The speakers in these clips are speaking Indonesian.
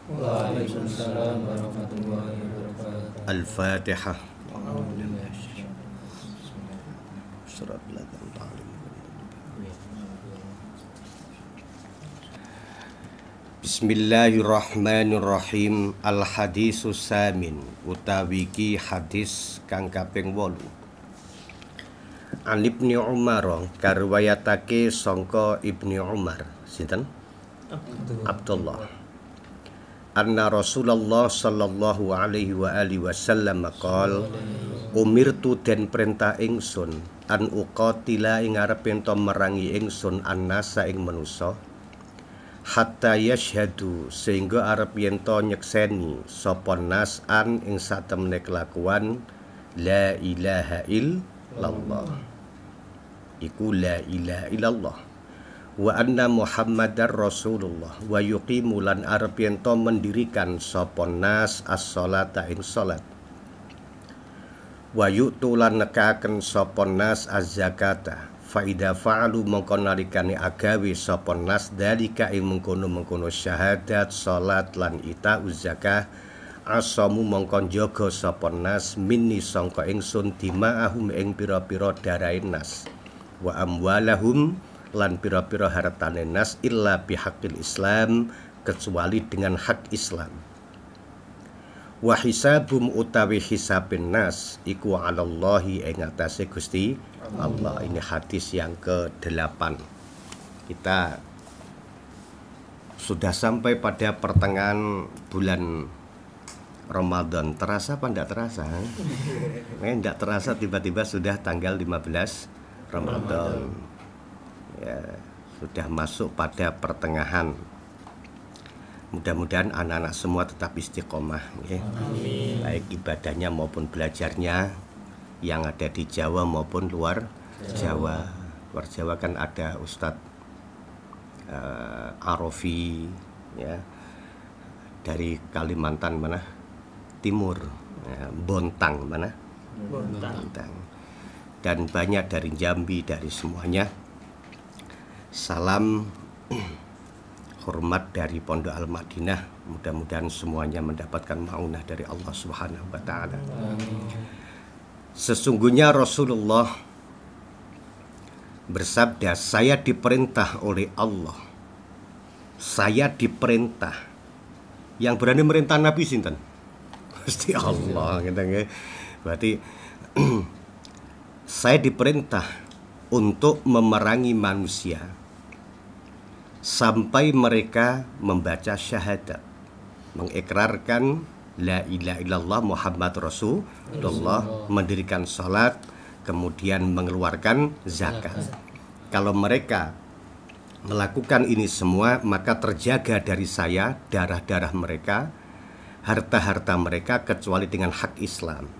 Waalaikumsalam warahmatullahi wabarakatuh. Al-Fatihah. Bismillahirrahmanirrahim. Al-hadisus samin utawi ki hadis kang kaping 8. An Ibnu Umar karwayatake sangka Ibnu Umar. Sinten? Abdullah. Anna Rasulullah sallallahu alaihi wa alihi wasallam qol umirtu den perintah ingsun an uqatila ing arep ento merangi ingsun annasa ing manusa hatta yashhadu sehingga arep ento nyekseni sapa nas an ing satemene kelakuan la ilaha illallah iku la ilaha illallah wa anna Muhammadar Rasulullah wa yuqimu lan arep ento mendirikan sapa nas as-sholata ing salat wa yu'tulan nekaken sapa nas az-zakata fa idza fa'alu mongko nalikane agawe sapa nas dalika ing mengkono-mengkono syahadat salat lan ita zakah asamu mongko njaga sapa nas minni sangka ingsun dimaahum ing pira-pira darahe nas wa amwalahum lan pira-pira hartane nas illa bihaqqil Islam kecuali dengan hak Islam. Wa hisabum utawi hisabin nas iku 'alallahi ing atase Gusti Allah. Ini hadis yang ke-8. Kita sudah sampai pada pertengahan bulan Ramadan. Terasa apa enggak terasa? Enggak terasa tiba-tiba sudah tanggal 15 Ramadan. Ya, sudah masuk pada pertengahan. Mudah-mudahan anak-anak semua tetap istiqomah ya. Baik ibadahnya maupun belajarnya yang ada di Jawa maupun luar Jawa. Luar Jawa kan ada Ustadz Arofi ya, dari Kalimantan mana? Timur ya, Bontang mana? Bontang. Dan banyak dari Jambi, dari semuanya. Salam hormat dari Pondok Al-Madinah. Mudah-mudahan semuanya mendapatkan maunah dari Allah Subhanahu wa taala. Sesungguhnya Rasulullah bersabda, saya diperintah oleh Allah. Saya diperintah. Yang berani merintah Nabi sinten? Gusti Allah gitu nggih. Berarti saya diperintah untuk memerangi manusia sampai mereka membaca syahadat, mengikrarkan la ilaha illallah Muhammad Rasulullah, mendirikan salat, kemudian mengeluarkan zakat. Kalau mereka melakukan ini semua, maka terjaga dari saya darah-darah mereka, harta-harta mereka kecuali dengan hak Islam.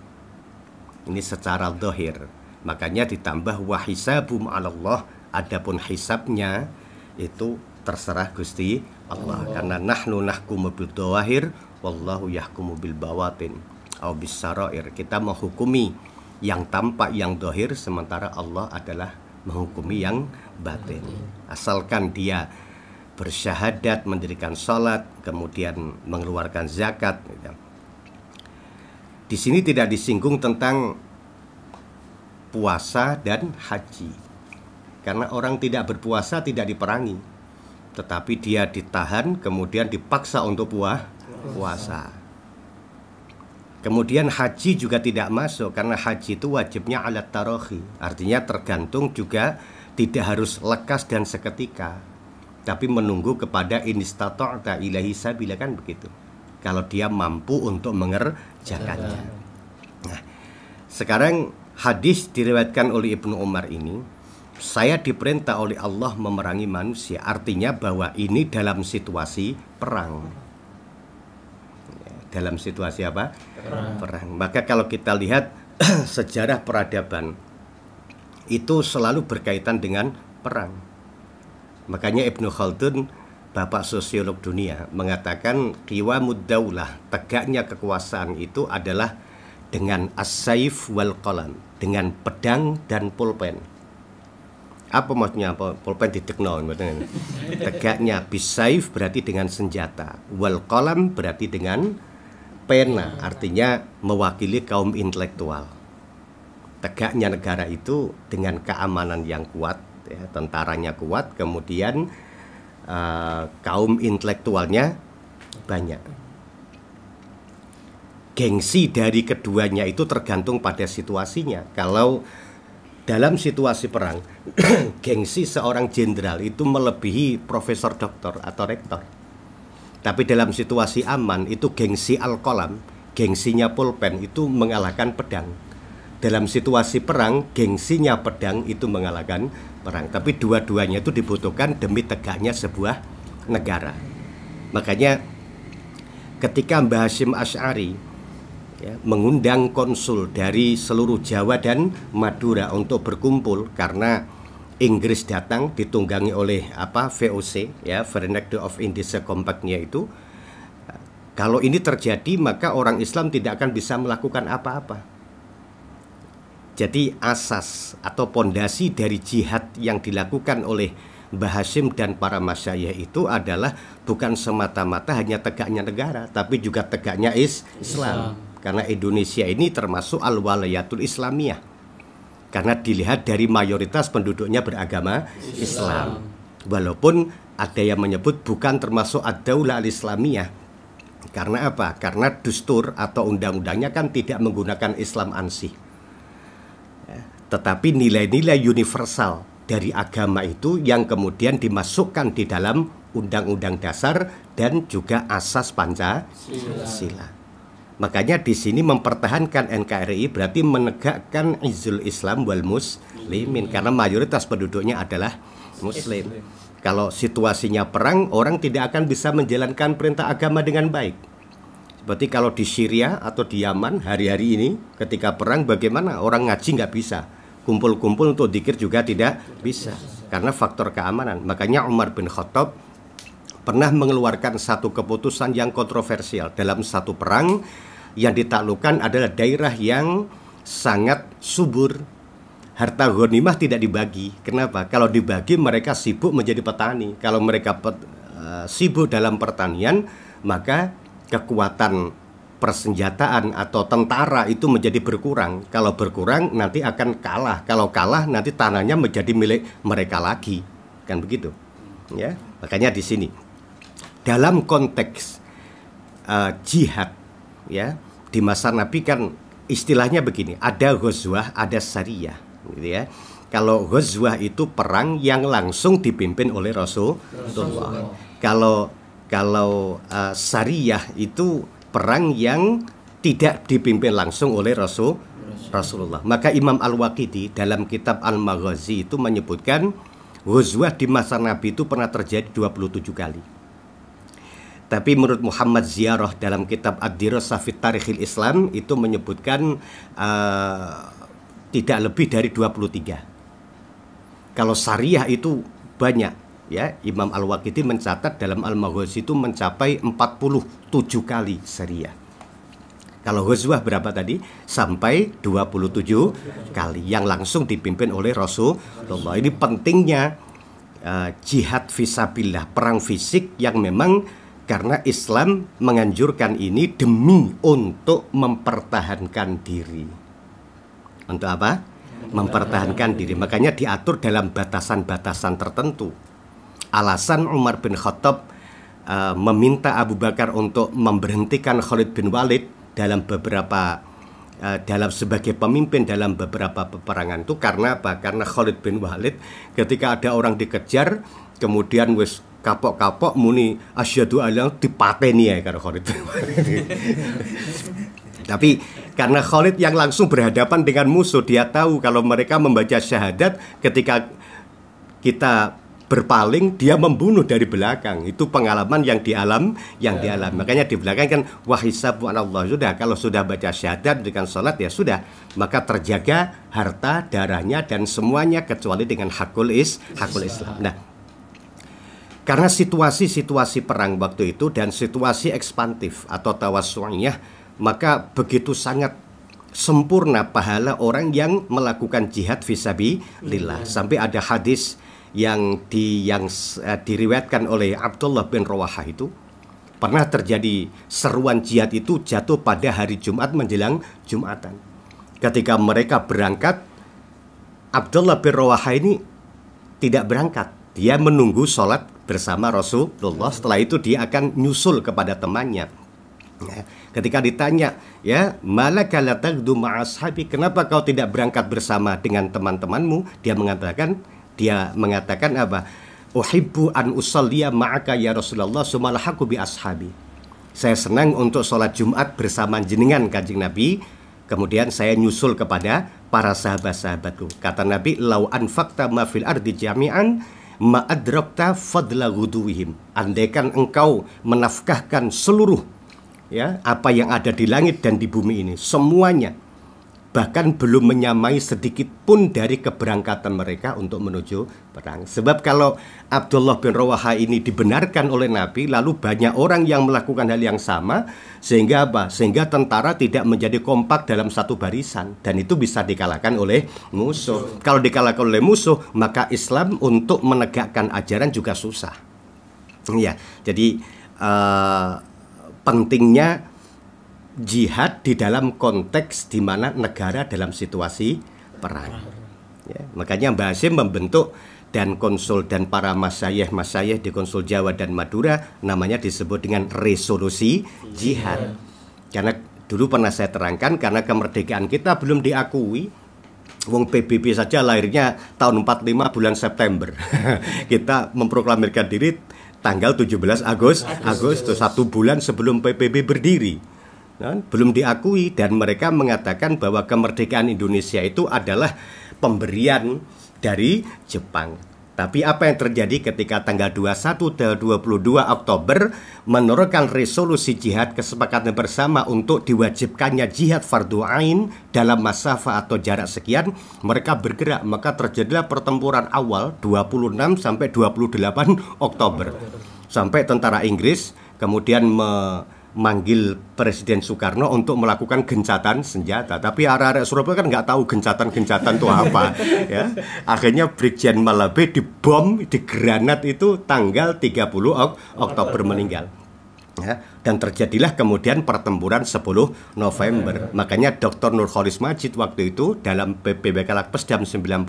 Ini secara zahir. Makanya ditambah wa hisabum 'alallah, adapun hisabnya itu terserah Gusti Allah. Karena nahnu nahkumu bil dhawahir wallahu yahkumu bil bawatin au bis sarair. Kita menghukumi yang tampak, yang zahir, sementara Allah adalah menghukumi yang batin. Asalkan dia bersyahadat, mendirikan salat, kemudian mengeluarkan zakat. Di sini tidak disinggung tentang puasa dan haji. Karena orang tidak berpuasa tidak diperangi, tetapi dia ditahan kemudian dipaksa untuk puasa. Kemudian haji juga tidak masuk karena haji itu wajibnya alat tarohi. Artinya tergantung juga, tidak harus lekas dan seketika, tapi menunggu kepada inistata'ta ilahi sabila, kan begitu. Kalau dia mampu untuk mengerjakannya. Nah, sekarang hadis diriwayatkan oleh Ibnu Umar ini, saya diperintah oleh Allah memerangi manusia. Artinya bahwa ini dalam situasi perang. Dalam situasi apa? Perang. Maka kalau kita lihat sejarah peradaban itu selalu berkaitan dengan perang. Makanya Ibnu Khaldun, bapak sosiolog dunia, mengatakan qiwamud daulah, tegaknya kekuasaan itu adalah dengan as-saif wal qalam, dengan pedang dan pulpen. Apa maksudnya? Apa pulpen ditekno? Tegaknya bisaif berarti dengan senjata. Wal qalam berarti dengan pena, artinya mewakili kaum intelektual. Tegaknya negara itu dengan keamanan yang kuat, ya, tentaranya kuat, kemudian kaum intelektualnya banyak. Gengsi dari keduanya itu tergantung pada situasinya. Kalau dalam situasi perang, gengsi seorang jenderal itu melebihi profesor doktor atau rektor. Tapi dalam situasi aman itu gengsi al-qalam, gengsinya pulpen itu mengalahkan pedang. Dalam situasi perang, gengsinya pedang itu mengalahkan perang. Tapi dua-duanya itu dibutuhkan demi tegaknya sebuah negara. Makanya ketika Mbah Hasyim Asy'ari ya, mengundang konsul dari seluruh Jawa dan Madura untuk berkumpul karena Inggris datang ditunggangi oleh VOC ya, Verenigde of Indische Compagnie itu. Kalau ini terjadi maka orang Islam tidak akan bisa melakukan apa-apa. Jadi asas atau pondasi dari jihad yang dilakukan oleh Mbah Hasyim dan para masyayikh itu adalah bukan semata-mata hanya tegaknya negara, tapi juga tegaknya Islam. Karena Indonesia ini termasuk al-walayatul islamiyah. Karena dilihat dari mayoritas penduduknya beragama Islam. Walaupun ada yang menyebut bukan termasuk ad-daulah al-islamiyah. Karena apa? Karena dustur atau undang-undangnya kan tidak menggunakan Islam ansih. Tetapi nilai-nilai universal dari agama itu yang kemudian dimasukkan di dalam undang-undang dasar dan juga asas Pancasila. Makanya di sini mempertahankan NKRI berarti menegakkan izul Islam wal muslimin, karena mayoritas penduduknya adalah muslim. Kalau situasinya perang, orang tidak akan bisa menjalankan perintah agama dengan baik. Seperti kalau di Syria atau di Yaman hari-hari ini ketika perang, bagaimana orang ngaji nggak bisa, kumpul-kumpul untuk dzikir juga tidak bisa karena faktor keamanan. Makanya Umar bin Khattab pernah mengeluarkan satu keputusan yang kontroversial dalam satu perang yang ditaklukkan adalah daerah yang sangat subur. Harta ghanimah tidak dibagi. Kenapa? Kalau dibagi mereka sibuk menjadi petani. Kalau mereka sibuk dalam pertanian, maka kekuatan persenjataan atau tentara itu menjadi berkurang. Kalau berkurang nanti akan kalah. Kalau kalah nanti tanahnya menjadi milik mereka lagi. Kan begitu. Ya. Makanya di sini dalam konteks jihad ya, di masa Nabi kan istilahnya begini, ada ghazwah, ada sariyah gitu ya. Kalau ghazwah itu perang yang langsung dipimpin oleh Rasulullah. Kalau sariyah itu perang yang tidak dipimpin langsung oleh Rasulullah. Maka Imam Al-Waqidi dalam kitab Al-Maghazi itu menyebutkan ghazwah di masa Nabi itu pernah terjadi 27 kali. Tapi menurut Muhammad Ziyarah dalam kitab Ad-Dirasah fi Tarikhil Islam itu menyebutkan tidak lebih dari 23. Kalau syariah itu banyak ya. Imam Al-Waqidi mencatat dalam Al-Maghazi itu mencapai 47 kali syariah. Kalau ghazwah berapa tadi? Sampai 27 kali yang langsung dipimpin oleh Rasulullah. Ini pentingnya jihad fisabilillah, perang fisik yang memang karena Islam menganjurkan ini demi untuk mempertahankan diri. Untuk apa? Mempertahankan diri. Makanya diatur dalam batasan-batasan tertentu. Alasan Umar bin Khattab meminta Abu Bakar untuk memberhentikan Khalid bin Walid dalam sebagai pemimpin dalam beberapa peperangan itu karena apa? Karena Khalid bin Walid ketika ada orang dikejar kemudian wis kapok-kapok muni asyhadu alla dipateni ya karo Khalid bin Walid. Tapi karena Khalid yang langsung berhadapan dengan musuh, dia tahu kalau mereka membaca syahadat ketika kita berpaling dia membunuh dari belakang. Itu pengalaman yang dialami. Makanya di belakang kan wahisabu anallah, sudah kalau sudah baca syahadat dengan salat ya sudah, maka terjaga harta, darahnya dan semuanya kecuali dengan hakul Islam. Nah, karena situasi perang waktu itu dan situasi ekspansif atau tawassu'iyah, maka begitu sangat sempurna pahala orang yang melakukan jihad fisabilillah. Sampai ada hadis yang diriwayatkan oleh Abdullah bin Rawahah itu, pernah terjadi seruan jihad itu jatuh pada hari Jumat menjelang Jumatan. Ketika mereka berangkat, Abdullah bin Rawahah ini tidak berangkat. Dia menunggu sholat bersama Rasulullah. Setelah itu dia akan nyusul kepada temannya. Ya, ketika ditanya, ya, malaka la tagdu ma'ashabi, kenapa kau tidak berangkat bersama dengan teman-temanmu? Dia mengatakan apa? Uhibbu an usalliya ma'aka ya Rasulullah sumalhaku bi ashabi. Saya senang untuk sholat Jumat bersama jenengan Kanjeng Nabi, kemudian saya nyusul kepada para sahabat-sahabatku. Kata Nabi, lau anfaqta ma fil ardi jami'an ma adrakta fadla ghuduwihim. Andaikan engkau menafkahkan seluruh, ya, apa yang ada di langit dan di bumi ini, semuanya, bahkan belum menyamai sedikit pun dari keberangkatan mereka untuk menuju perang. Sebab kalau Abdullah bin Rawahah ini dibenarkan oleh Nabi, lalu banyak orang yang melakukan hal yang sama, sehingga apa? Sehingga tentara tidak menjadi kompak dalam satu barisan, dan itu bisa dikalahkan oleh musuh. Kalau dikalahkan oleh musuh, maka Islam untuk menegakkan ajaran juga susah. Ya, jadi pentingnya jihad di dalam konteks di mana negara dalam situasi perang. Ya, makanya Mbah Hasyim membentuk dan konsul dan para masyayikh di konsul Jawa dan Madura, namanya disebut dengan resolusi jihad. Karena dulu pernah saya terangkan, karena kemerdekaan kita belum diakui. Wong PBB saja lahirnya tahun 45 bulan September. Kita memproklamirkan diri tanggal 17 Agustus, 1 bulan sebelum PBB berdiri. Belum diakui, dan mereka mengatakan bahwa kemerdekaan Indonesia itu adalah pemberian dari Jepang. Tapi apa yang terjadi ketika tanggal 21 dan 22 Oktober menurunkan resolusi jihad, kesepakatan bersama untuk diwajibkannya jihad fardu ain dalam masafa atau jarak sekian, mereka bergerak, maka terjadilah pertempuran awal 26 sampai 28 Oktober. Sampai tentara Inggris kemudian manggil Presiden Soekarno untuk melakukan gencatan senjata. Tapi arek-arek Surabaya kan nggak tahu gencatan-gencatan itu apa. Ya. Akhirnya Brigjen Malabe dibom, digranat itu tanggal 30 Oktober meninggal. Ya. Dan terjadilah kemudian pertempuran 10 November. Makanya Dr. Nurholis Majid waktu itu dalam PBK Lakpesdam 96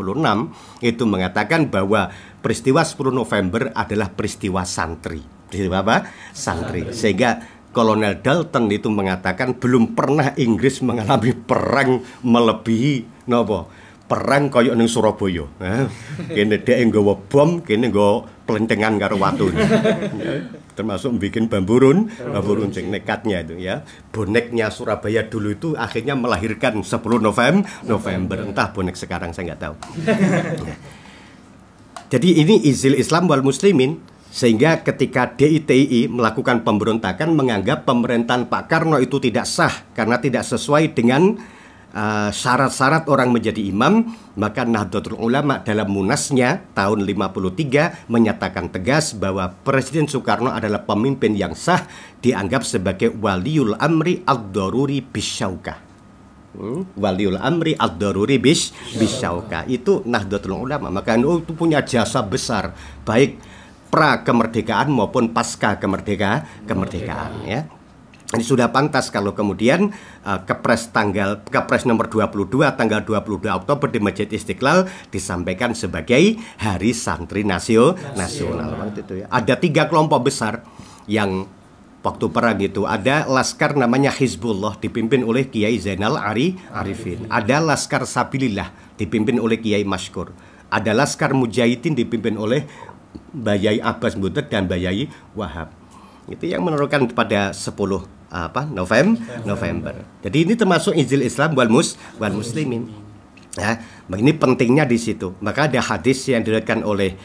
itu mengatakan bahwa peristiwa 10 November adalah peristiwa santri. Peristiwa apa? Santri. Sehingga Kolonel Dalton itu mengatakan belum pernah Inggris mengalami perang melebihi perang koyok ning Surabaya. Kene dhek nggawa bom, kene nggawa pelentengan karo watu. Termasuk bikin bamburun sing nekatnya itu, ya. Boneknya Surabaya dulu itu akhirnya melahirkan 10 November. Entah bonek sekarang saya nggak tahu. Jadi ini izil Islam wal muslimin. Sehingga ketika DITI melakukan pemberontakan, menganggap pemerintahan Pak Karno itu tidak sah karena tidak sesuai dengan syarat-syarat orang menjadi imam, maka Nahdlatul Ulama dalam munasnya tahun 53 menyatakan tegas bahwa Presiden Soekarno adalah pemimpin yang sah, dianggap sebagai waliul amri ad-daruri bisyauka. Waliul amri ad-daruri bisyauka. Itu Nahdlatul Ulama. Maka itu punya jasa besar, baik pra kemerdekaan maupun pasca kemerdekaan, ya. Ini sudah pantas kalau kemudian Kepres nomor 22 tanggal 22 Oktober di Masjid Istiqlal disampaikan sebagai Hari Santri Nasional. Itu, ya. Ada 3 kelompok besar yang waktu perang itu. Ada laskar namanya Hizbullah dipimpin oleh Kiai Zainal Arifin. Ada laskar Sabilillah dipimpin oleh Kiai Masykur. Ada laskar Mujahidin dipimpin oleh Bayai Abbas Butet dan Bayai Wahab. Itu yang menurunkan pada 10 November. Jadi ini termasuk Injil Islam wal muslimin. Ya, ini pentingnya di situ. Maka ada hadis yang diriwayatkan oleh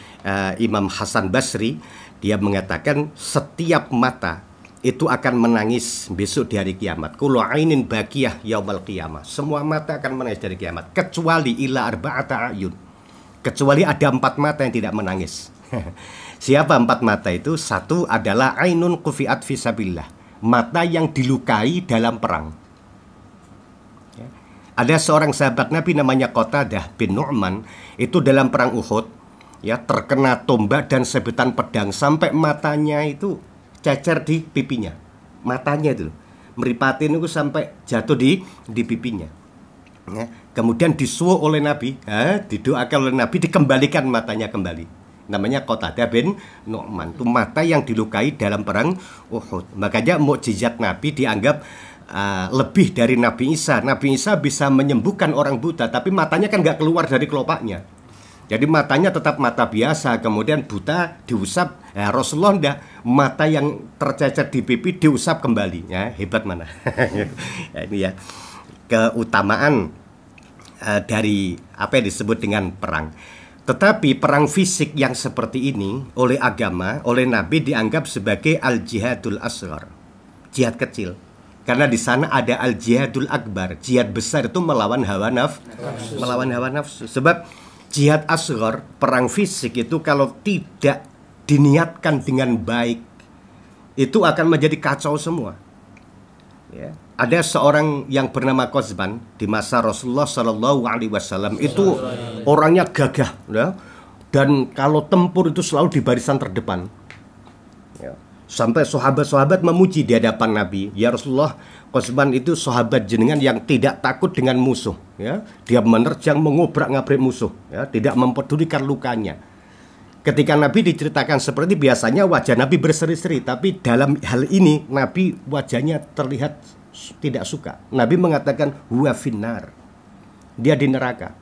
Imam Hasan Basri, dia mengatakan setiap mata itu akan menangis besok di hari kiamat. Kullu ainin baqiyah yaumal qiyamah. Semua mata akan menangis dari kiamat kecuali ila arba'ata ayun. Kecuali ada 4 mata yang tidak menangis. Siapa 4 mata itu? 1 adalah ainun qufiat fisabilillah, mata yang dilukai dalam perang. Ada seorang sahabat Nabi namanya Qatadah bin Nu'man, itu dalam perang Uhud ya terkena tombak dan sabetan pedang sampai matanya itu cecer di pipinya. Matanya itu meripatin itu sampai jatuh di pipinya. Ya, kemudian disuruh oleh Nabi, didoakan oleh Nabi, dikembalikan matanya kembali. Namanya Qatadah bin Nu'man. Itu mata yang dilukai dalam perang Uhud. Makanya mukjizat Nabi dianggap lebih dari Nabi Isa. Nabi Isa bisa menyembuhkan orang buta, tapi matanya kan nggak keluar dari kelopaknya. Jadi matanya tetap mata biasa, kemudian buta diusap. Rasulullah enggak, mata yang tercecer di pipi diusap kembali. Ya, hebat mana? Ya, ini ya keutamaan dari apa yang disebut dengan perang. Tetapi perang fisik yang seperti ini oleh agama, oleh Nabi dianggap sebagai al-jihadul asghar, jihad kecil. Karena di sana ada al-jihadul akbar, jihad besar itu melawan hawa nafsu. Sebab jihad asghar, perang fisik itu kalau tidak diniatkan dengan baik, itu akan menjadi kacau semua. Ya. Ada seorang yang bernama Qazban di masa Rasulullah Shallallahu Alaihi Wasallam, itu orangnya gagah, ya, dan kalau tempur itu selalu di barisan terdepan. Ya. Sampai sahabat-sahabat memuji di hadapan Nabi, ya Rasulullah, Qazban itu sahabat jenengan yang tidak takut dengan musuh. Ya. Dia menerjang mengobrak-ngabrik musuh, ya, tidak mempedulikan lukanya. Ketika Nabi diceritakan seperti biasanya wajah Nabi berseri-seri, tapi dalam hal ini Nabi wajahnya terlihat tidak suka. Nabi mengatakan huwa finnar, dia di neraka.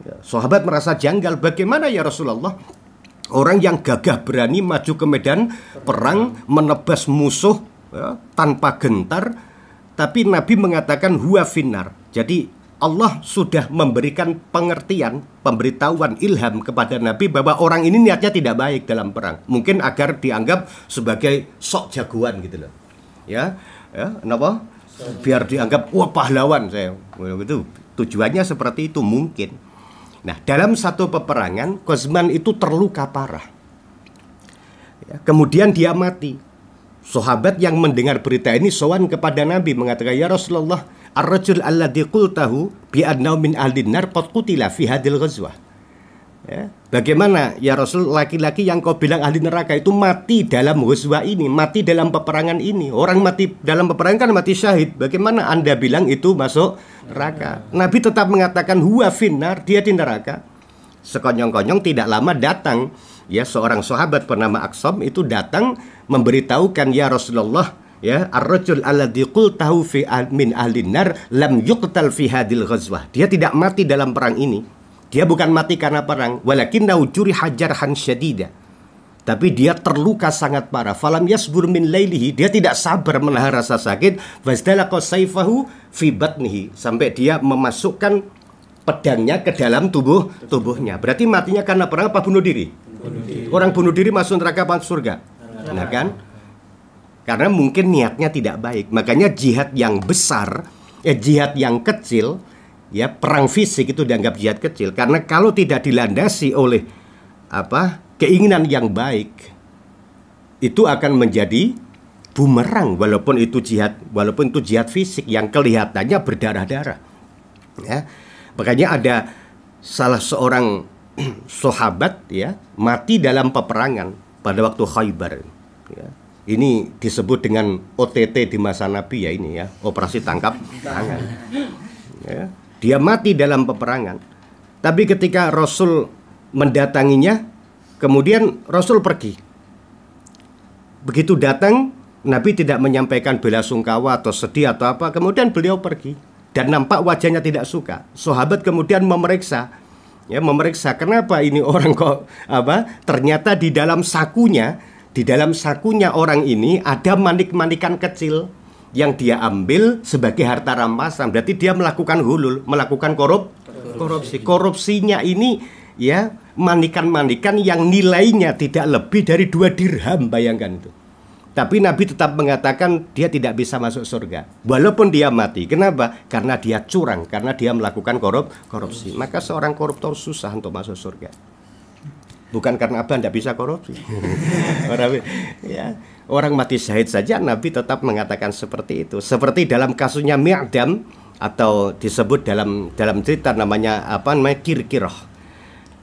Ya, sahabat merasa janggal, bagaimana ya Rasulullah, orang yang gagah berani maju ke medan perang menebas musuh, ya, tanpa gentar, tapi Nabi mengatakan huwa finnar. Jadi Allah sudah memberikan pengertian, pemberitahuan, ilham kepada Nabi bahwa orang ini niatnya tidak baik dalam perang. Mungkin agar dianggap sebagai sok jagoan gitu loh. Ya, kenapa? Biar dianggap wah pahlawan saya. Itu tujuannya seperti itu mungkin. Nah, dalam satu peperangan Qazman itu terluka parah. Ya, kemudian dia mati. Sahabat yang mendengar berita ini sowan kepada Nabi mengatakan, ya Rasulullah, ar-rajul alladzi qultahu bi annahu min ahlin nar qad qutila fi hadhil ghazwah. Ya, bagaimana ya Rasul, laki-laki yang kau bilang ahli neraka itu mati dalam ghazwah ini, mati dalam peperangan ini. Orang mati dalam peperangan kan mati syahid. Bagaimana Anda bilang itu masuk neraka? Nabi tetap mengatakan huwa finnar, dia di neraka. Sekonyong-konyong tidak lama datang ya seorang sahabat bernama Aqsam, itu datang memberitahukan, ya Rasulullah, ya ar-rajul alladzi qultahu fi min ahlin nar lam yuqtal fi hadhil ghazwah. Dia tidak mati dalam perang ini. Dia bukan mati karena perang, walakinnahu juriha jarhan syadida. Tapi dia terluka sangat parah. Falam yasbur min lailihi, dia tidak sabar menahan rasa sakit. Fazdalaqa sayfahu fi batnihi, sampai dia memasukkan pedangnya ke dalam tubuhnya. Berarti matinya karena perang apa bunuh diri? Orang bunuh diri masuk neraka apa surga? Nah kan? Karena mungkin niatnya tidak baik. Makanya jihad yang besar, jihad yang kecil, ya perang fisik itu dianggap jihad kecil. Karena kalau tidak dilandasi oleh keinginan yang baik, itu akan menjadi bumerang. Walaupun itu jihad fisik yang kelihatannya berdarah-darah. Ya, makanya ada salah seorang sahabat ya mati dalam peperangan pada waktu Khaybar. Ya. Ini disebut dengan OTT di masa Nabi ya, ini ya, operasi tangkap tangan. Ya. Dia mati dalam peperangan. Tapi ketika Rasul mendatanginya, kemudian Rasul pergi. Begitu datang, Nabi tidak menyampaikan belasungkawa atau sedih atau apa. Kemudian beliau pergi dan nampak wajahnya tidak suka. Sahabat kemudian memeriksa kenapa ini orang kok ternyata di dalam sakunya orang ini ada manik-manikan kecil yang dia ambil sebagai harta rampasan. Berarti dia melakukan hulul, melakukan korupsi. Korupsinya ini ya manikan-manikan yang nilainya tidak lebih dari 2 dirham, bayangkan itu. Tapi Nabi tetap mengatakan dia tidak bisa masuk surga walaupun dia mati. Kenapa? Karena dia curang, karena dia melakukan korupsi. Maka seorang koruptor susah untuk masuk surga. Bukan karena apa tidak bisa korupsi. orang mati syahid saja Nabi tetap mengatakan seperti itu. Seperti dalam kasusnya Mi'dam, atau disebut dalam cerita namanya Kirkirah.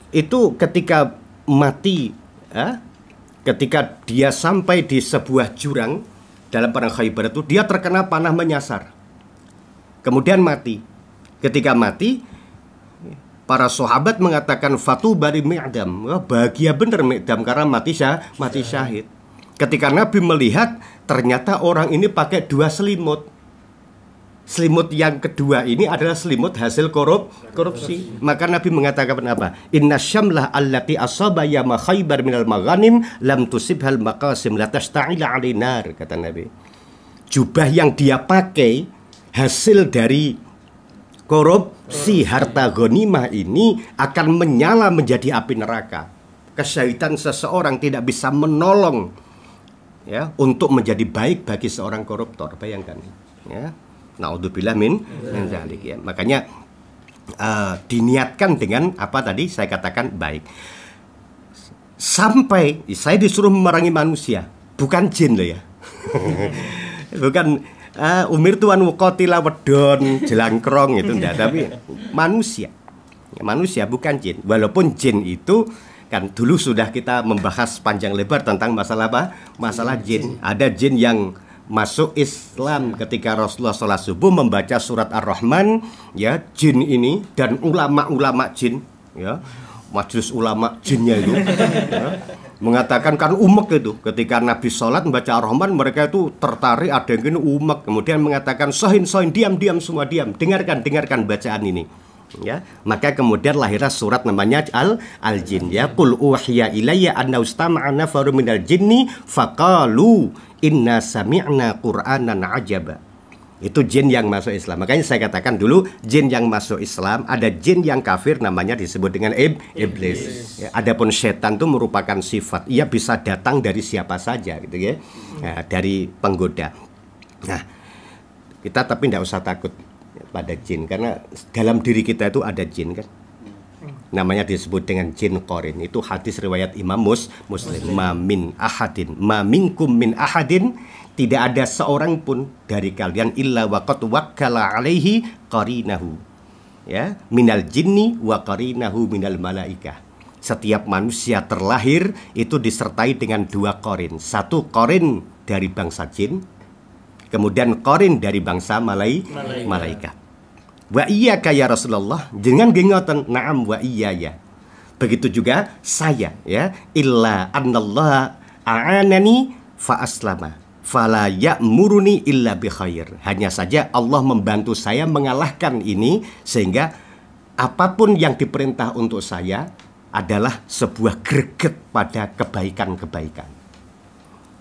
Itu ketika mati, ketika dia sampai di sebuah jurang dalam perang Khaybar itu, dia terkena panah menyasar. Kemudian mati. Ketika mati, para sahabat mengatakan Fatu bari Mi'dam. Wah, bahagia bener Mi'dam karena mati syahid. Ketika Nabi melihat ternyata orang ini pakai 2 selimut. Selimut yang kedua ini adalah selimut hasil korupsi. Maka Nabi mengatakan apa? Inna syamlah allati asaba yama Khaybar minal maghanim lam tusibhal maqasim la tasta'ila 'alinar, kata Nabi. Jubah yang dia pakai hasil dari korupsi harta ghanimah ini akan menyala menjadi api neraka. Kesyahidan seseorang tidak bisa menolong untuk menjadi baik bagi seorang koruptor. Bayangkan ya. Naudzubillah min dzalik ya. Makanya diniatkan dengan apa tadi saya katakan baik. Sampai saya disuruh memerangi manusia, bukan jin loh ya. Bukan umir tuan wukotila wedon jelangkrong itu enggak, tapi manusia. Manusia bukan jin. Walaupun jin itu kan dulu sudah kita membahas panjang lebar tentang masalah apa? Masalah jin. Ada jin yang masuk Islam ketika Rasulullah sholat subuh membaca surat Ar-Rahman, ya, jin ini dan ulama-ulama jin, ya, majelis ulama jinnya itu ya, mengatakan kan umek itu ketika Nabi sholat membaca Ar-Rahman, mereka itu tertarik, ada yang gini umek, kemudian mengatakan sohin diam semua diam, dengarkan bacaan ini. Ya, maka kemudian lahirlah surat namanya Al-Jin, ya, qul uhiya ilayya anna ustama'a nafaru minal jinni faqalu inna sami'na qur'anan ajaba. Itu jin yang masuk Islam. Makanya saya katakan dulu jin yang masuk Islam, ada jin yang kafir namanya disebut dengan iblis. Ya, adapun setan itu merupakan sifat, ia bisa datang dari siapa saja gitu ya. Nah, dari penggoda. Nah, kita tapi tidak usah takut pada jin, karena dalam diri kita itu ada jin kan, namanya disebut dengan jin qarin. Itu hadis riwayat Imam Muslim. Ma minkum min ahadin, tidak ada seorang pun dari kalian illa waqad wakkala alaihi qarinahu, ya, minal jinni wa qarinahu minal malaikah. Setiap manusia terlahir itu disertai dengan 2 qarin. Satu qarin dari bangsa jin, kemudian qarin dari bangsa malaikat. Wa iyyaka ya Rasulullah, dengan gengoten na'am wa iyyaya. Begitu juga saya, ya, illa annallaha a'anani fa aslama fala ya'muruni illa bi khair. Hanya saja Allah membantu saya mengalahkan ini, sehingga apapun yang diperintah untuk saya adalah sebuah greget pada kebaikan-kebaikan.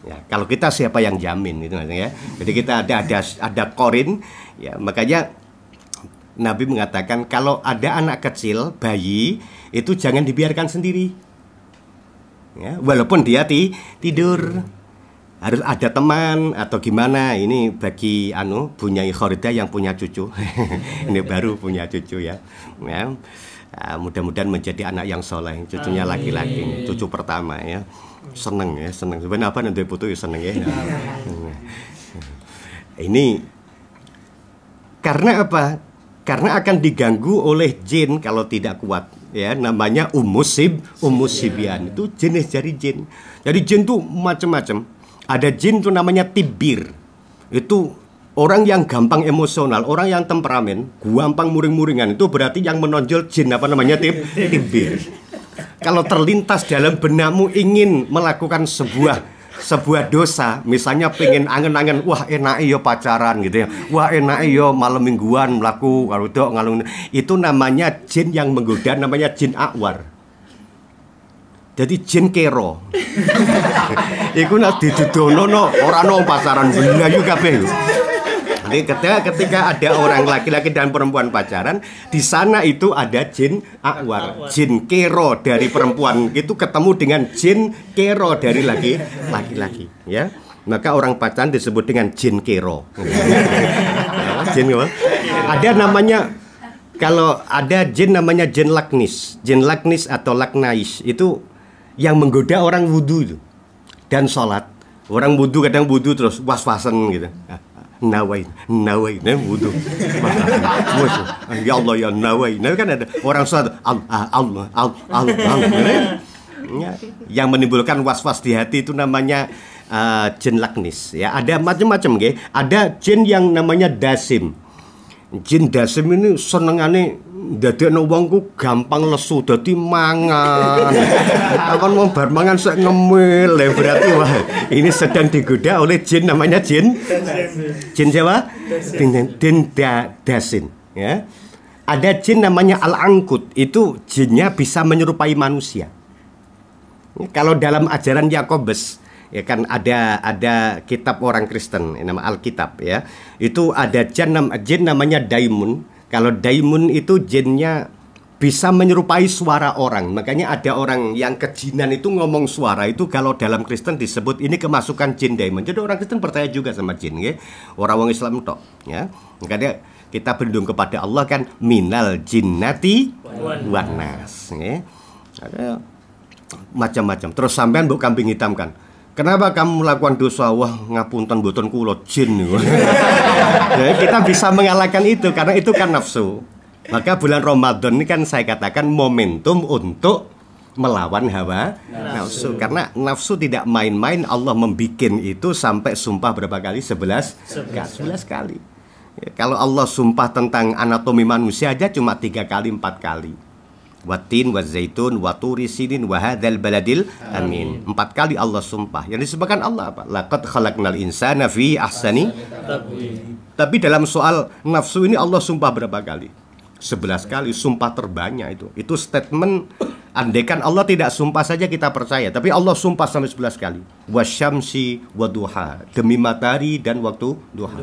Ya, kalau kita siapa yang jamin itu ya. Jadi kita ada korin, ya, makanya Nabi mengatakan kalau ada anak kecil, bayi, itu jangan dibiarkan sendiri. Ya, walaupun dia tidur, harus ada teman atau gimana. Ini bagi Bunyai Khoridah yang punya cucu. Ini baru punya cucu ya. Ya. Mudah-mudahan menjadi anak yang soleh, cucunya laki-laki, cucu pertama ya. Seneng. Sebenarnya apa nanti putu ya seneng ya. Ini karena apa? Karena akan diganggu oleh jin kalau tidak kuat, ya, namanya umusibyan. Itu jenis dari jin. Jadi jin tuh macam-macam. Ada jin tuh namanya tibir. Itu orang yang gampang emosional, orang yang temperamen, gampang muring-muringan. Itu berarti yang menonjol jin apa namanya tibir. Kalau terlintas dalam benakmu ingin melakukan sebuah dosa, misalnya pengen angen-angen, wah enak yo pacaran gitu ya, wah enak yo malam mingguan melaku kalau itu ngalung, itu namanya jin yang menggoda, namanya jin akwar. Jadi jin kero. Iku nak didudono ora ono pacaran belayu kabeh. Jadi ketika ada orang laki-laki dan perempuan pacaran, di sana itu ada jin akwar, jin kero dari perempuan itu ketemu dengan jin kero dari laki-laki, ya. Maka orang pacaran disebut dengan jin kero. Jin apa? Ada namanya, kalau ada jin namanya jin laknis atau laknais, itu yang menggoda orang wudhu itu dan sholat. Orang wudu kadang wudu terus was-wasan gitu. Nawai, wudu. Ya Allah ya nawai. Nah kan ada orang sholat Allah. Ya, yang menimbulkan was-was di hati itu namanya jin laknis. Ya, ada macam-macam, nggih. Ada jin yang namanya dasim. Jin dasim ini senengane ndadekno wongku gampang lesu dadi mangan. Akan wong bar mangan sek ngemil, berarti wah ini sedang digoda oleh jin namanya jin siapa? Jin dasin, ya. Ada jin namanya al-angkut, itu jinnya bisa menyerupai manusia. Kalau dalam ajaran Yakobus, ya kan ada kitab orang Kristen nama Alkitab, ya. Itu ada jin namanya daimun. Kalau daimun itu jinnya bisa menyerupai suara orang. Makanya ada orang yang kejinan itu ngomong suara itu kalau dalam Kristen disebut ini kemasukan jin daimun. Jadi orang Kristen percaya juga sama jin, ya. Orang Islam tok, ya. Makanya kita berlindung kepada Allah kan minal jinnati wan nas, ya. Ada macam-macam. Terus sampean mbok kambing hitam kan. Kenapa kamu melakukan dosa? Wah, ngapunten mboten kula jin niku. Ya, kita bisa mengalahkan itu karena itu kan nafsu. Maka bulan Ramadan ini kan saya katakan momentum untuk melawan hawa nafsu. Karena nafsu tidak main-main. Allah membikin itu sampai sumpah berapa kali? 11 kali. Ya, kalau Allah sumpah tentang anatomi manusia aja cuma 3 kali 4 kali. Watin, wazaitun, waturi sinin, wahadal baladil amin. 4 kali Allah sumpah. Yang disebutkan Allah apa? Laqad khalaqnal insana fi ahsani. Tapi dalam soal nafsu ini Allah sumpah berapa kali? 11 kali, sumpah terbanyak itu. Itu statement, andaikan Allah tidak sumpah saja kita percaya, tapi Allah sumpah sampai 11 kali. Wasyamsi waduha, demi matahari dan waktu duha.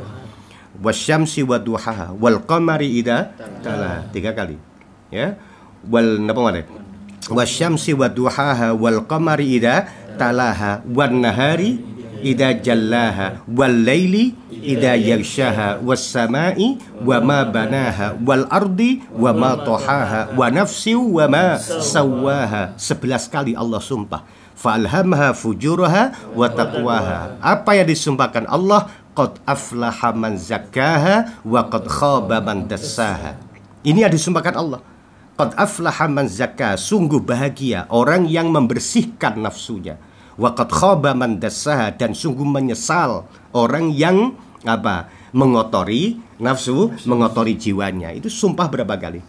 Wasyamsi waduha, wal qamari idza tala, 3 kali. Ya. Wal napa mana? Wasyamsi waduhaha wal qamari idza talaha wan nahari idza jallaha wal laili idza yaghshaha was samai wa ma banaha wal ardi wa ma tahaha wa nafsi wa ma sawaha. 11 kali Allah sumpah. Falhamha fujuraha wa taqwaha. Apa yang disumpahkan Allah? Qad aflaha man zakkaha wa qad khaba man dassaha. Ini yang disumpahkan Allah. Qad aflaha man zakka, sungguh bahagia orang yang membersihkan nafsunya. Wa qad khaba man dassaha, dan sungguh menyesal orang yang apa? Mengotori nafsu, mengotori jiwanya. Itu sumpah berapa kali?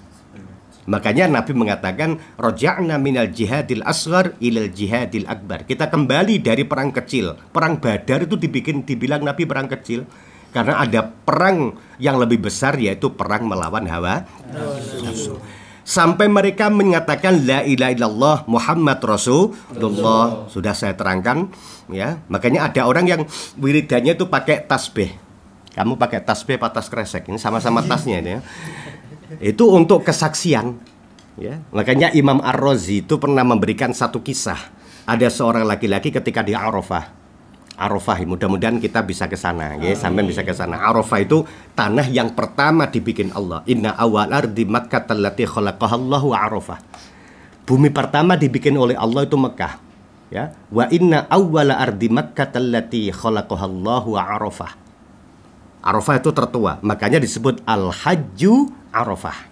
Makanya Nabi mengatakan raja'na minal jihadil asghar ilal jihadil akbar. Kita kembali dari perang kecil. Perang Badar itu dibilang Nabi perang kecil karena ada perang yang lebih besar, yaitu perang melawan hawa nafsu. Sampai mereka mengatakan la ilaha illallah Muhammad Rasulullah. Sudah saya terangkan, ya. Makanya ada orang yang wiridannya itu pakai tasbih. Kamu pakai tasbih apa tas kresek? Ini sama-sama tasnya ini, ya. Itu untuk kesaksian, ya. Makanya Imam Ar-Razi itu pernah memberikan satu kisah. Ada seorang laki-laki ketika di Arafah, mudah-mudahan kita bisa ke sana, ya, sampai bisa ke sana. Arafah itu tanah yang pertama dibikin Allah. Inna awal ardi Makkah allati khalaqahallahu Arafah. Bumi pertama dibikin oleh Allah itu Mekah, ya. Wa inna awwala ardi Makkah allati khalaqahallahu Arafah. Arafah itu tertua, makanya disebut Al-Hajju Arafah.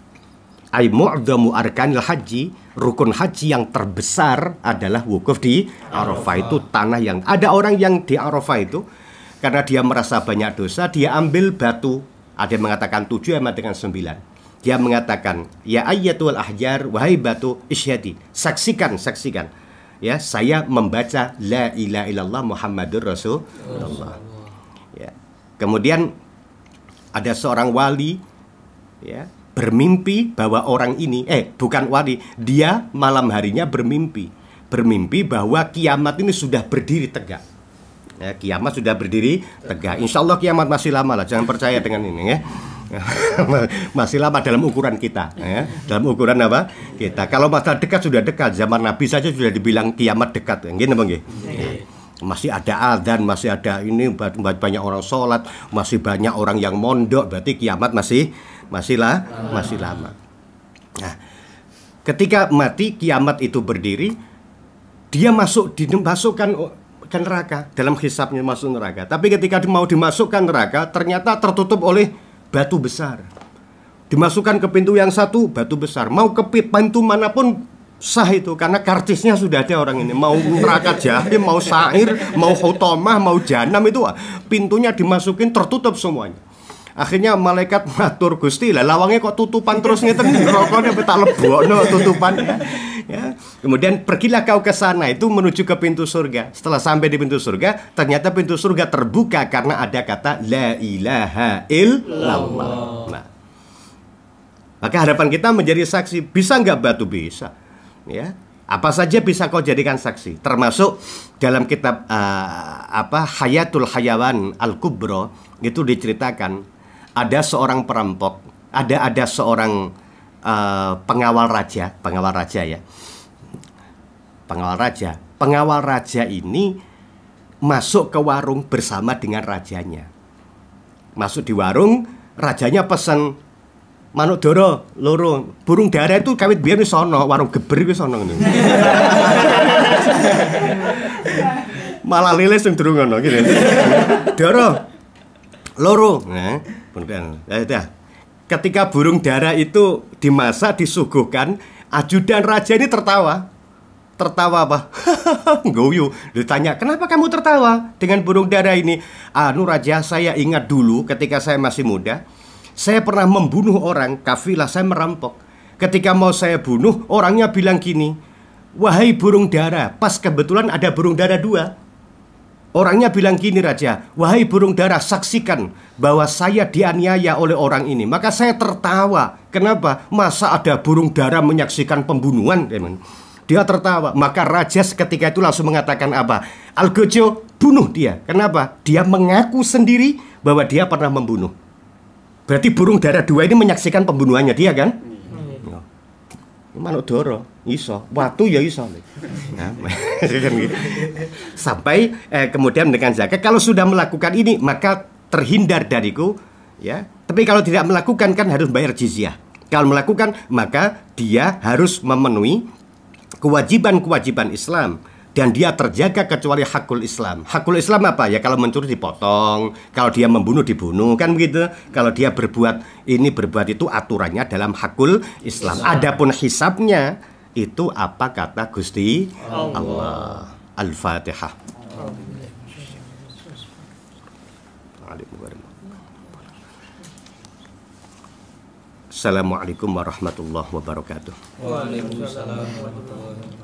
Ai mu'dhamu arkanil haji, rukun haji yang terbesar adalah wukuf di Arafah. Itu tanah yang ada orang yang di Arafah itu karena dia merasa banyak dosa, dia ambil batu. Ada yang mengatakan 7 sama dengan 9. Dia mengatakan, ya ayyatul ahjar, wahai batu, isyhadi, saksikan. Ya, saya membaca la ilaha illallah Muhammadur Rasulullah. Ya. Kemudian ada seorang wali, ya, bermimpi bahwa orang ini, bukan wali, dia malam harinya bermimpi bahwa kiamat ini sudah berdiri tegak. Ya, kiamat sudah berdiri tegak. Insya Allah kiamat masih lama lah, jangan percaya dengan ini, ya. Masih lama dalam ukuran kita, ya. Dalam ukuran apa? Kita. Kalau masa dekat sudah dekat, zaman Nabi saja sudah dibilang kiamat dekat. Gini apa nggih? Masih ada adzan, masih ada ini, banyak orang sholat, masih banyak orang yang mondok, berarti kiamat masih lama. Nah, ketika mati kiamat itu berdiri, dia dimasukkan ke neraka, dalam hisabnya masuk neraka. Tapi ketika mau dimasukkan neraka, ternyata tertutup oleh batu besar. Dimasukkan ke pintu yang satu, batu besar. Mau ke pintu manapun sah itu, karena karcisnya sudah ada orang ini. Mau neraka jahim, mau sa'ir, mau hutomah, mau janam, itu pintunya dimasukin, tertutup semuanya. Akhirnya malaikat matur, Gusti lah lawangnya kok tutupan terus ngeten, rokoknya tak lebokno tutupan. Ya. Kemudian pergilah kau ke sana, itu menuju ke pintu surga. Setelah sampai di pintu surga, ternyata pintu surga terbuka karena ada kata la ilaha illallah. Nah, maka harapan kita menjadi saksi. Bisa nggak batu? Bisa. Ya, apa saja bisa kau jadikan saksi. Termasuk dalam kitab Hayatul Hayawan Al-Kubro itu diceritakan ada seorang perampok, ada seorang pengawal raja ya. Pengawal raja ini masuk ke warung bersama dengan rajanya. Masuk di warung, rajanya pesan manuk doro loro, burung dara itu kawit biyen wis ana, warung geber wis ana ngono. Malah lele sing durung ana gitu. Doro loro. Nah, ketika burung dara itu dimasak, disuguhkan, ajudan raja ini tertawa. Tertawa apa? Guyu. Ditanya, kenapa kamu tertawa dengan burung dara ini? Anu raja, saya ingat dulu ketika saya masih muda, saya pernah membunuh orang, kafilah saya merampok. Ketika mau saya bunuh, orangnya bilang gini, wahai burung dara, pas kebetulan ada burung dara 2. Orangnya bilang gini, raja, wahai burung dara, saksikan bahwa saya dianiaya oleh orang ini. Maka saya tertawa. Kenapa? Masa ada burung dara menyaksikan pembunuhan? Dia tertawa. Maka raja seketika itu langsung mengatakan apa? Algojo, bunuh dia. Kenapa? Dia mengaku sendiri bahwa dia pernah membunuh. Berarti burung dara 2 ini menyaksikan pembunuhannya dia kan? Manuk doro iso, watu ya iso. Nah, sampai kemudian dengan zakat, kalau sudah melakukan ini maka terhindar dariku, ya. Tapi kalau tidak melakukan kan harus bayar jizyah. Kalau melakukan maka dia harus memenuhi kewajiban-kewajiban Islam dan dia terjaga kecuali hakul Islam. Hakul Islam apa? Ya kalau mencuri dipotong, kalau dia membunuh dibunuh, kan begitu. Kalau dia berbuat itu aturannya dalam hakul Islam. Adapun hisabnya itu apa kata Gusti Allah. Al-Fatihah. Assalamualaikum warahmatullahi wabarakatuh. Waalaikumsalam warahmatullahi wabarakatuh.